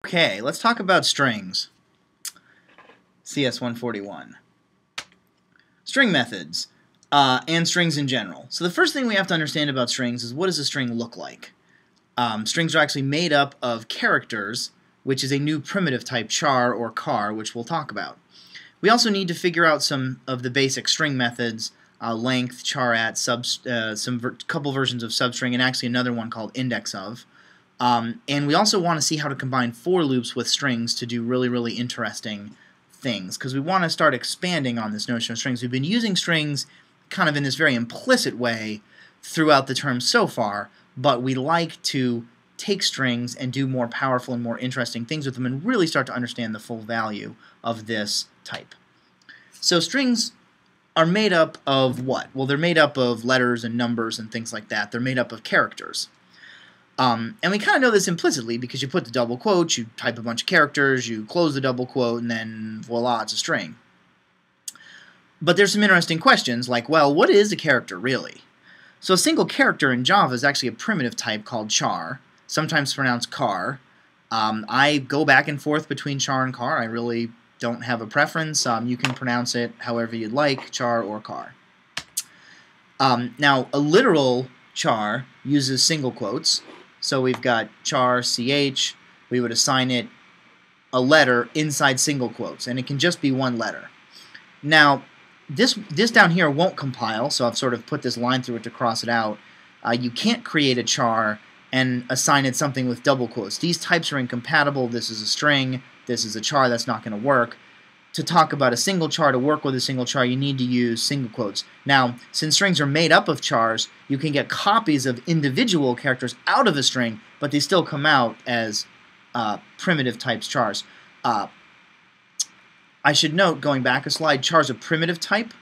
Okay, let's talk about strings. cs141. String methods, and strings in general. So the first thing we have to understand about strings is, what does a string look like? Strings are actually made up of characters, which is a new primitive type, char or char, which we'll talk about. We also need to figure out some of the basic string methods, length, char at, couple versions of substring, and actually another one called index of. And we also want to see how to combine for loops with strings to do really interesting things, because we want to start expanding on this notion of strings. We've been using strings kind of in this very implicit way throughout the term so far, but we like to take strings and do more powerful and more interesting things with them and really start to understand the full value of this type. So strings are made up of what? Well, they're made up of letters and numbers and things like that. They're made up of characters. And we kind of know this implicitly because you put the double quotes, you type a bunch of characters, you close the double quote, and then voila, it's a string. But there's some interesting questions like, well, what is a character really? So a single character in Java is actually a primitive type called char, sometimes pronounced char. I go back and forth between char and char. I really don't have a preference. You can pronounce it however you'd like, char or char. Now, a literal char uses single quotes. So we've got char ch, we would assign it a letter inside single quotes, and it can just be one letter. Now, this down here won't compile, so I've sort of put this line through it to cross it out. You can't create a char and assign it something with double quotes. These types are incompatible. This is a string, this is a char, that's not going to work. To talk about a single char, to work with a single char, you need to use single quotes. Now, since strings are made up of chars, you can get copies of individual characters out of a string, but they still come out as primitive types chars. I should note, going back a slide, char is a primitive type.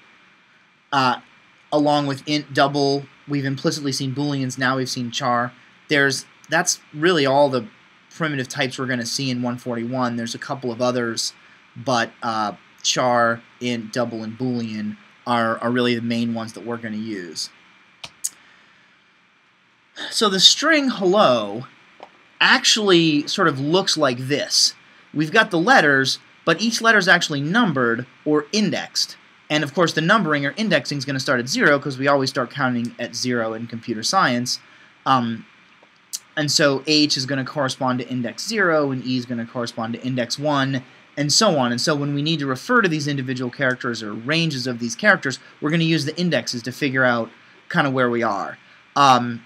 Along with int, double, we've implicitly seen booleans, now we've seen char. That's really all the primitive types we're going to see in 141. There's a couple of others, but char, int, double, and boolean are really the main ones that we're going to use. So the string hello actually sort of looks like this. We've got the letters, but each letter is actually numbered or indexed. And of course the numbering or indexing is going to start at 0 because we always start counting at 0 in computer science. And so H is going to correspond to index 0, and E is going to correspond to index 1, and so on. And so when we need to refer to these individual characters or ranges of these characters, we're going to use the indexes to figure out kind of where we are. And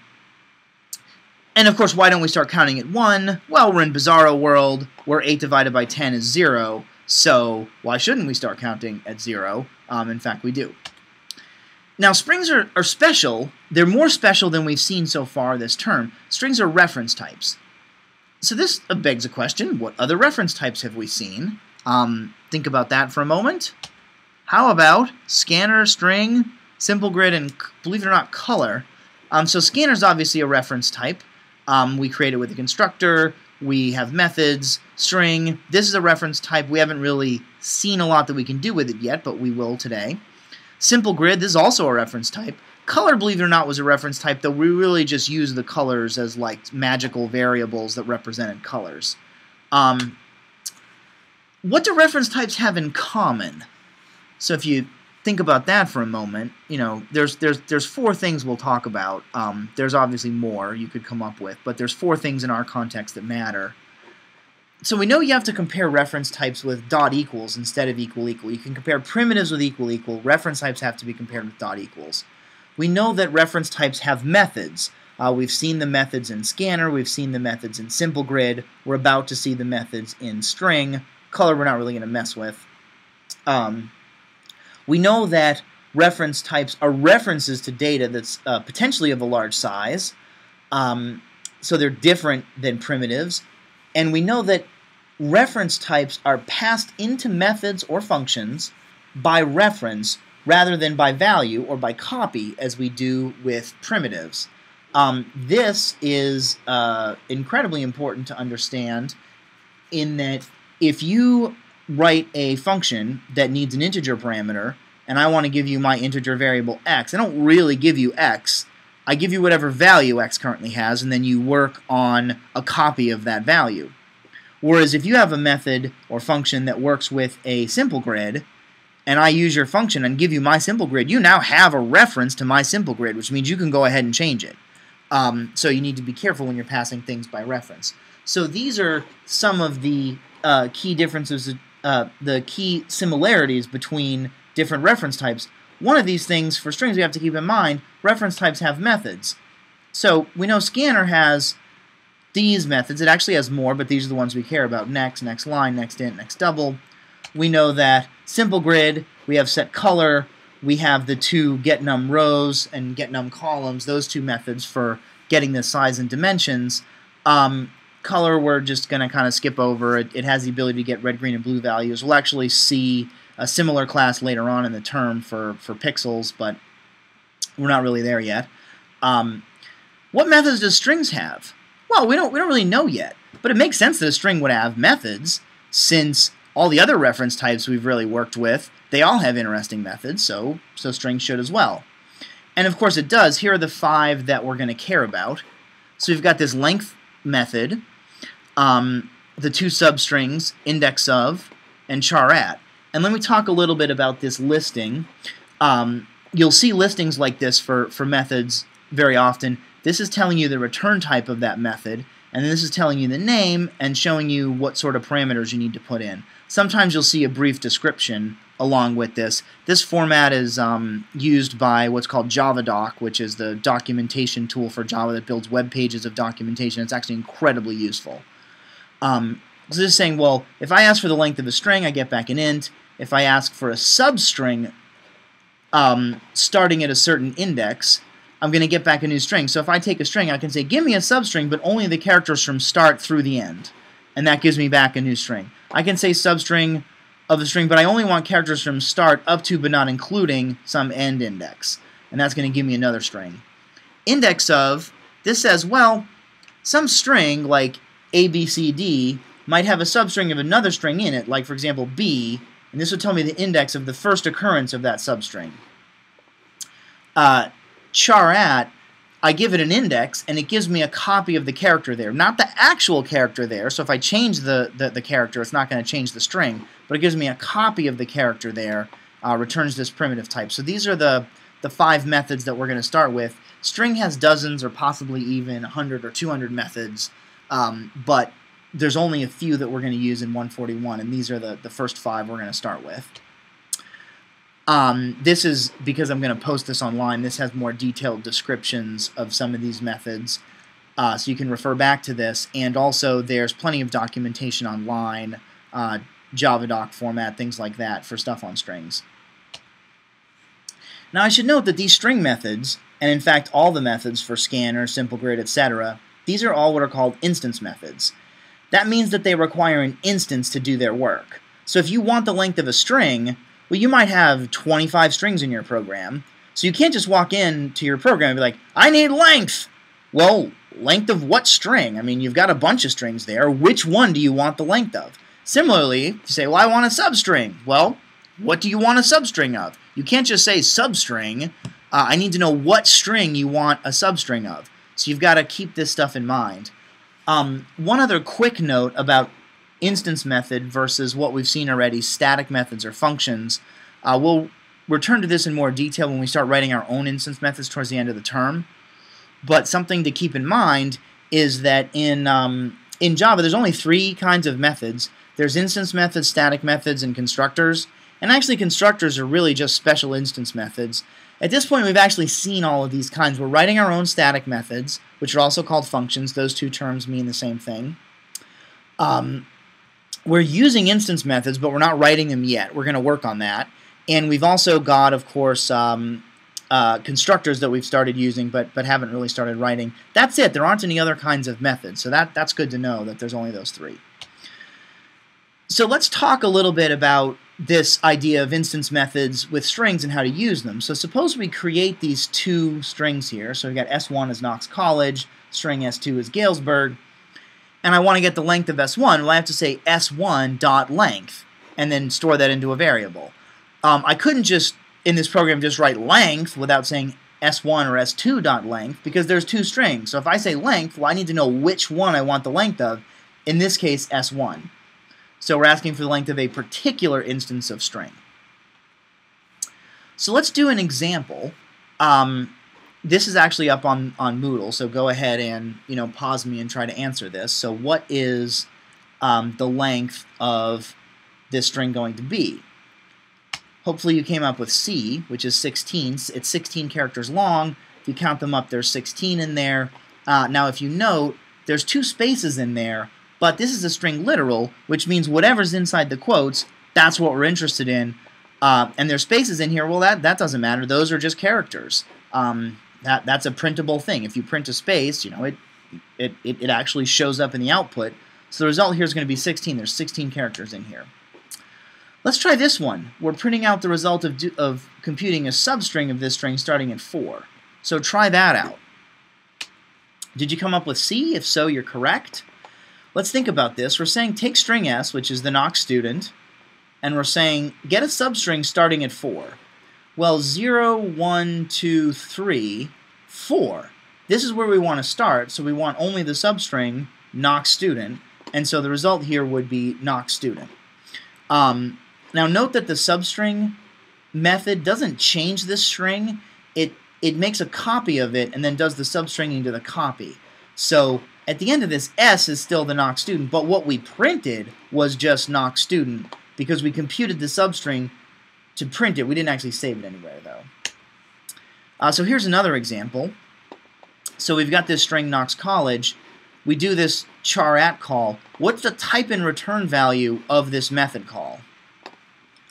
of course, why don't we start counting at 1? Well, we're in Bizarro world, where 8 divided by 10 is 0, so why shouldn't we start counting at 0? In fact, we do. Now, strings are special. They're more special than we've seen so far this term. Strings are reference types. So this begs a question: what other reference types have we seen? Think about that for a moment. How about scanner, string, simple grid, and believe it or not, color? So scanner is obviously a reference type. We create it with a constructor. We have methods. String, this is a reference type. We haven't really seen a lot that we can do with it yet, but we will today. Simple grid, this is also a reference type. Color, believe it or not, was a reference type, though we really just use the colors as like magical variables that represented colors. What do reference types have in common? So if you think about that for a moment, you know, there's 4 things we'll talk about. There's obviously more you could come up with, but there's 4 things in our context that matter. So we know you have to compare reference types with dot equals instead of equal equal. You can compare primitives with equal equal. Reference types have to be compared with dot equals. We know that reference types have methods. We've seen the methods in scanner. We've seen the methods in simple grid. We're about to see the methods in string. Color we're not really going to mess with. We know that reference types are references to data that's potentially of a large size. So they're different than primitives. And we know that reference types are passed into methods or functions by reference rather than by value or by copy as we do with primitives. This is incredibly important to understand in that if you write a function that needs an integer parameter and I want to give you my integer variable x, I don't really give you x. I give you whatever value x currently has, and then you work on a copy of that value. Whereas if you have a method or function that works with a simple grid, and I use your function and give you my simple grid, you now have a reference to my simple grid, which means you can go ahead and change it. So you need to be careful when you're passing things by reference. So these are some of the key differences, the key similarities between different reference types. One of these things for strings we have to keep in mind, reference types have methods. So we know scanner has these methods. It actually has more, but these are the ones we care about. Next, next line, next int, next double. We know that simple grid, we have set color, we have the two getNumRows and getNumColumns, those two methods for getting the size and dimensions. Color we're just going to kind of skip over. It has the ability to get red, green, and blue values. We'll actually see a similar class later on in the term for pixels, but we're not really there yet. What methods does strings have? Well, we don't really know yet, but it makes sense that a string would have methods, since all the other reference types we've really worked with, they all have interesting methods, so strings should as well. And of course it does. Here are the 5 that we're going to care about. So we've got this length method, the 2 substrings, index of, and char at. And let me talk a little bit about this listing. You'll see listings like this for methods very often. This is telling you the return type of that method, and this is telling you the name and showing you what sort of parameters you need to put in. Sometimes you'll see a brief description along with this. This format is used by what's called JavaDoc, which is the documentation tool for Java that builds web pages of documentation. It's actually incredibly useful. So this is saying, well, if I ask for the length of a string, I get back an int. If I ask for a substring starting at a certain index, I'm going to get back a new string. So if I take a string, I can say, give me a substring, but only the characters from start through the end. And that gives me back a new string. I can say substring of the string, but I only want characters from start up to but not including some end index. And that's going to give me another string. Index of, this says, well, some string like ABCD might have a substring of another string in it, like for example B, and this would tell me the index of the first occurrence of that substring. Char at, I give it an index, and it gives me a copy of the character there. Not the actual character there, so if I change the character, it's not going to change the string, but it gives me a copy of the character there, returns this primitive type. So these are the 5 methods that we're going to start with. String has dozens or possibly even 100 or 200 methods, but there's only a few that we're going to use in 141, and these are the first 5 we're going to start with. This is, because I'm going to post this online, this has more detailed descriptions of some of these methods, so you can refer back to this, and also there's plenty of documentation online, JavaDoc format, things like that, for stuff on strings. Now I should note that these string methods, and in fact all the methods for scanner, simple grid, etc., these are all what are called instance methods. That means that they require an instance to do their work. So if you want the length of a string, well, you might have 25 strings in your program, so you can't just walk into your program and be like, I need length! Well, length of what string? I mean, you've got a bunch of strings there. Which one do you want the length of? Similarly, if you say, well, I want a substring. Well, what do you want a substring of? You can't just say substring. I need to know what string you want a substring of. So you've got to keep this stuff in mind. One other quick note about instance method versus what we've seen already, static methods or functions. We'll return to this in more detail when we start writing our own instance methods towards the end of the term. But something to keep in mind is that in Java there's only 3 kinds of methods. There's instance methods, static methods, and constructors. And actually constructors are really just special instance methods. At this point we've actually seen all of these kinds. We're writing our own static methods, which are also called functions. Those 2 terms mean the same thing. We're using instance methods, but we're not writing them yet. We're going to work on that. And we've also got, of course, constructors that we've started using, but haven't really started writing. That's it. There aren't any other kinds of methods. So that's good to know that there's only those 3. So let's talk a little bit about this idea of instance methods with strings and how to use them. So suppose we create these 2 strings here. So we've got S1 is Knox College, string S2 is Galesburg. And I want to get the length of S1, well, I have to say S1.length and then store that into a variable. I couldn't just, in this program, just write length without saying S1 or S2.length because there's 2 strings. So if I say length, well, I need to know which one I want the length of. in this case S1. So we're asking for the length of a particular instance of string. So let's do an example. This is actually up on Moodle, so go ahead and pause me and try to answer this. So what is the length of this string going to be? Hopefully you came up with C, which is 16. It's 16 characters long. If you count them up, there's 16 in there. Now if you note, there's 2 spaces in there, but this is a string literal, which means whatever's inside the quotes, that's what we're interested in. And there's spaces in here, well that doesn't matter, those are just characters. That's a printable thing. If you print a space, it actually shows up in the output. So the result here is going to be 16. There's 16 characters in here. Let's try this one. We're printing out the result of computing a substring of this string starting at 4. So try that out. Did you come up with C? If so, you're correct. Let's think about this. We're saying take string S, which is the Knox student, and we're saying get a substring starting at 4. Well, 0, 1, 2, 3, 4. This is where we want to start, so we want only the substring Knox student, and so the result here would be Knox student. Now note that the substring method doesn't change this string. It makes a copy of it and then does the substringing to the copy. So at the end of this, S is still the Knox student, but what we printed was just Knox student because we computed the substring to print it. We didn't actually save it anywhere, though. So here's another example. So we've got this string Knox College. We do this char at call. What's the type and return value of this method call?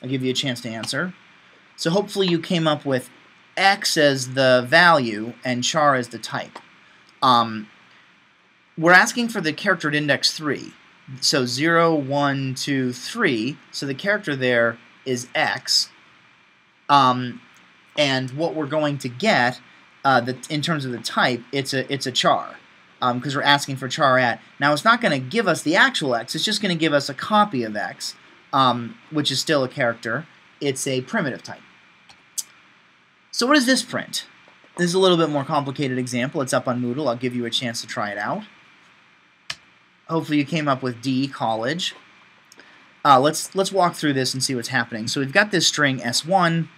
I'll give you a chance to answer. So hopefully you came up with x as the value and char as the type. We're asking for the character at index 3. So 0, 1, 2, 3. So the character there is x. And what we're going to get in terms of the type, it's a char. Because we're asking for char at. Now it's not going to give us the actual x, it's just going to give us a copy of x, which is still a character. It's a primitive type. So what does this print? This is a little bit more complicated example. It's up on Moodle. I'll give you a chance to try it out. Hopefully you came up with D, college. Let's walk through this and see what's happening. So we've got this string S1,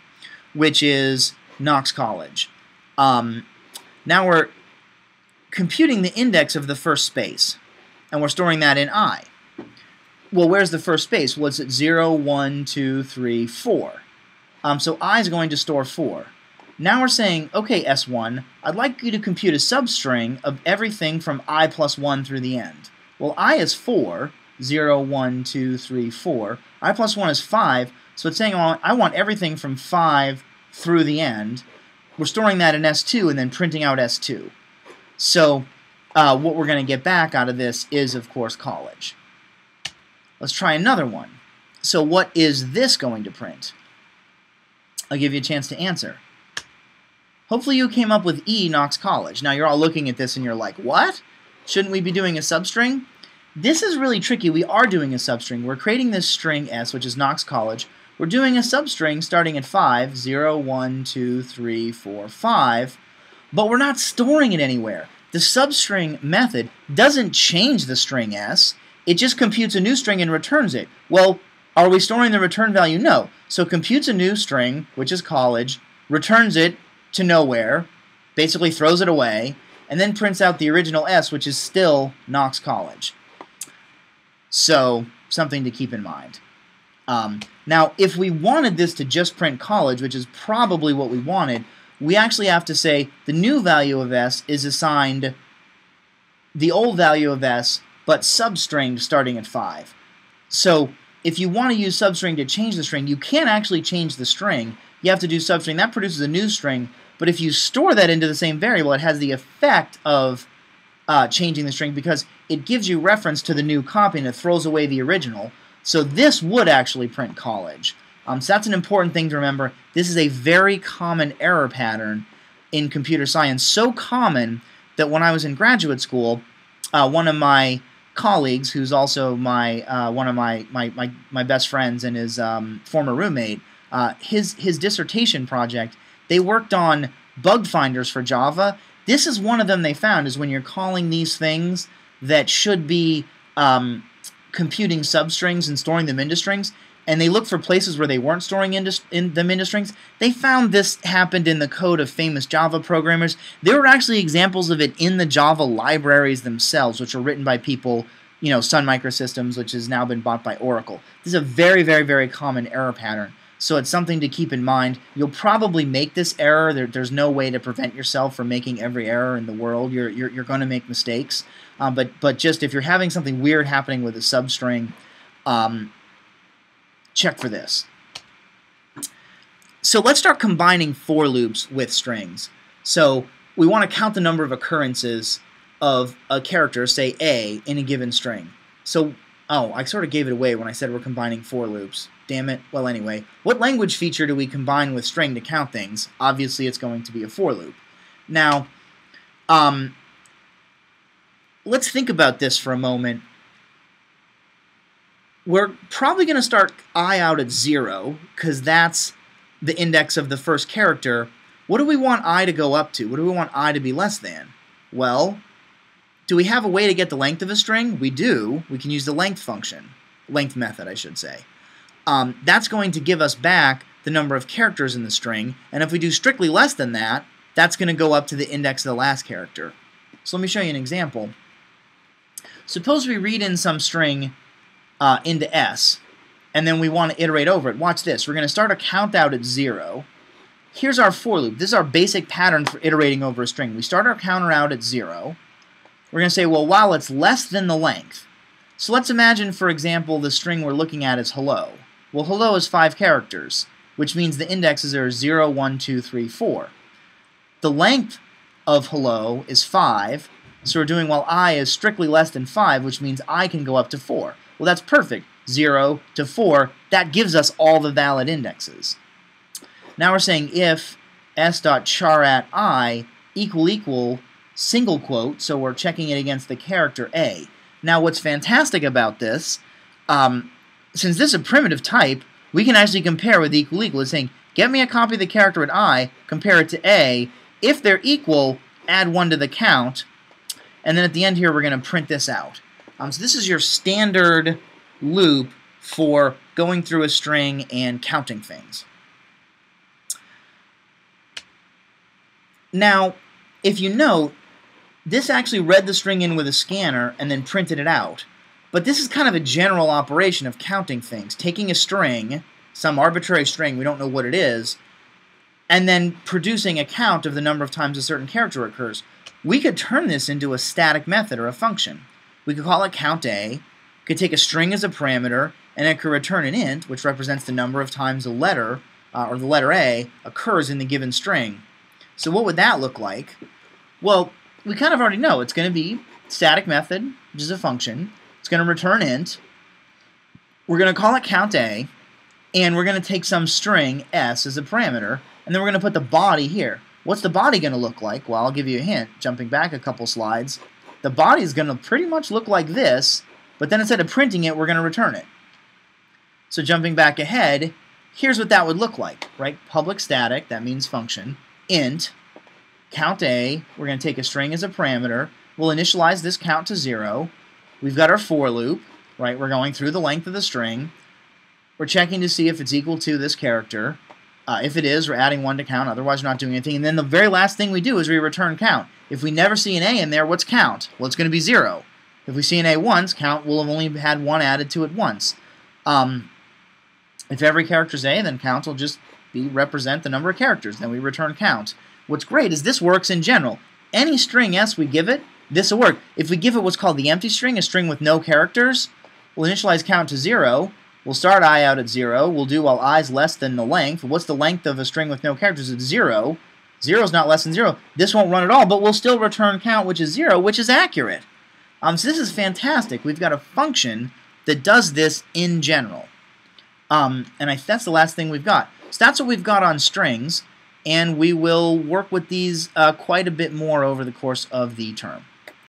which is Knox College. Now we're computing the index of the first space, and we're storing that in I. Well, where's the first space? Well, it's at 0, 1, 2, 3, 4. So I is going to store 4. Now we're saying, okay, S1, I'd like you to compute a substring of everything from I plus 1 through the end. Well, I is 4, 0, 1, 2, 3, 4. I plus 1 is 5, so it's saying I want everything from 5 through the end. We're storing that in S2 and then printing out S2. So what we're going to get back out of this is, of course, college. Let's try another one. So what is this going to print? I'll give you a chance to answer. Hopefully you came up with E, Knox College. Now you're all looking at this and you're like, what? Shouldn't we be doing a substring? This is really tricky. We are doing a substring. We're creating this string S, which is Knox College. We're doing a substring starting at 5, 0, 1, 2, 3, 4, 5, but we're not storing it anywhere. The substring method doesn't change the string S. It just computes a new string and returns it. Well, are we storing the return value? No. So computes a new string, which is college, returns it to nowhere, basically throws it away, and then prints out the original S, which is still Knox College. So, something to keep in mind. Now, if we wanted this to just print college, which is probably what we wanted, we actually have to say the new value of S is assigned the old value of S, but substring starting at 5. So, if you want to use substring to change the string, you can't actually change the string. You have to do substring. That produces a new string, but if you store that into the same variable, it has the effect of changing the string because it gives you reference to the new copy and it throws away the original. So this would actually print college. So that's an important thing to remember. This is a very common error pattern in computer science, so common that when I was in graduate school, one of my colleagues, who's also one of my best friends and his former roommate, his dissertation project, they worked on bug finders for Java. This is one of them they found, is when you're calling these things that should be computing substrings and storing them into strings, and they looked for places where they weren't storing them into strings, they found this happened in the code of famous Java programmers. There were actually examples of it in the Java libraries themselves, which were written by people, Sun Microsystems, which has now been bought by Oracle. This is a very, very, very common error pattern. So it's something to keep in mind. You'll probably make this error. There's no way to prevent yourself from making every error in the world. You're going to make mistakes. But just if you're having something weird happening with a substring, check for this. So let's start combining for loops with strings. So we want to count the number of occurrences of a character, say A, in a given string. So, I sort of gave it away when I said we're combining for loops. Damn it. Well, anyway, what language feature do we combine with string to count things? Obviously, it's going to be a for loop. Now, let's think about this for a moment. We're probably going to start I out at 0, because that's the index of the first character. What do we want I to go up to? What do we want I to be less than? Well, do we have a way to get the length of a string? We do. We can use the length function. Length method, I should say. That's going to give us back the number of characters in the string, and if we do strictly less than that, that's going to go up to the index of the last character. So let me show you an example. Suppose we read in some string into S, and then we want to iterate over it. Watch this. We're going to start a count out at 0. Here's our for loop. This is our basic pattern for iterating over a string. We start our counter out at 0. We're going to say, well, while it's less than the length. So let's imagine, for example, the string we're looking at is hello. Well, hello is 5 characters, which means the indexes are 0, 1, 2, 3, 4. The length of hello is 5, so we're doing while I is strictly less than 5, which means I can go up to 4. Well, that's perfect. 0 to 4, that gives us all the valid indexes. Now we're saying if s.char at I equal single quote, so we're checking it against the character A. Now what's fantastic about this, since this is a primitive type, we can actually compare with equal. It's saying, get me a copy of the character at I, compare it to A. If they're equal, add 1 to the count, and then at the end here we're going to print this out. So this is your standard loop for going through a string and counting things. Now, if you note, this actually read the string in with a scanner and then printed it out. But this is kind of a general operation of counting things, taking a string, some arbitrary string, we don't know what it is, and then producing a count of the number of times a certain character occurs. We could turn this into a static method or a function. We could call it count A, could take a string as a parameter, and it could return an int, which represents the number of times a letter, or the letter A, occurs in the given string. So what would that look like? Well, we kind of already know. It's going to be static method, which is a function. It's going to return int. We're going to call it count A, and we're going to take some string s as a parameter, and then we're going to put the body here. What's the body going to look like? Well, I'll give you a hint. Jumping back a couple slides, the body is going to pretty much look like this, but then instead of printing it, we're going to return it. So jumping back ahead, here's what that would look like, right? Public static, that means function, int, count A, we're going to take a string as a parameter, we'll initialize this count to 0, we've got our for loop, right? We're going through the length of the string, we're checking to see if it's equal to this character. If it is, we're adding 1 to count, otherwise we're not doing anything. And then the very last thing we do is we return count. If we never see an A in there, what's count? Well, it's going to be 0. If we see an A once, count will have only had 1 added to it once. If every character is A, then count will just represent the number of characters. Then we return count. What's great is this works in general. Any string S we give it, this will work. If we give it what's called the empty string, a string with no characters, we'll initialize count to 0. We'll start I out at 0. We'll do while I is less than the length. What's the length of a string with no characters? It's 0. 0 is not less than 0. This won't run at all, but we'll still return count, which is 0, which is accurate. So this is fantastic. We've got a function that does this in general. And that's the last thing we've got. So that's what we've got on strings, and we will work with these quite a bit more over the course of the term.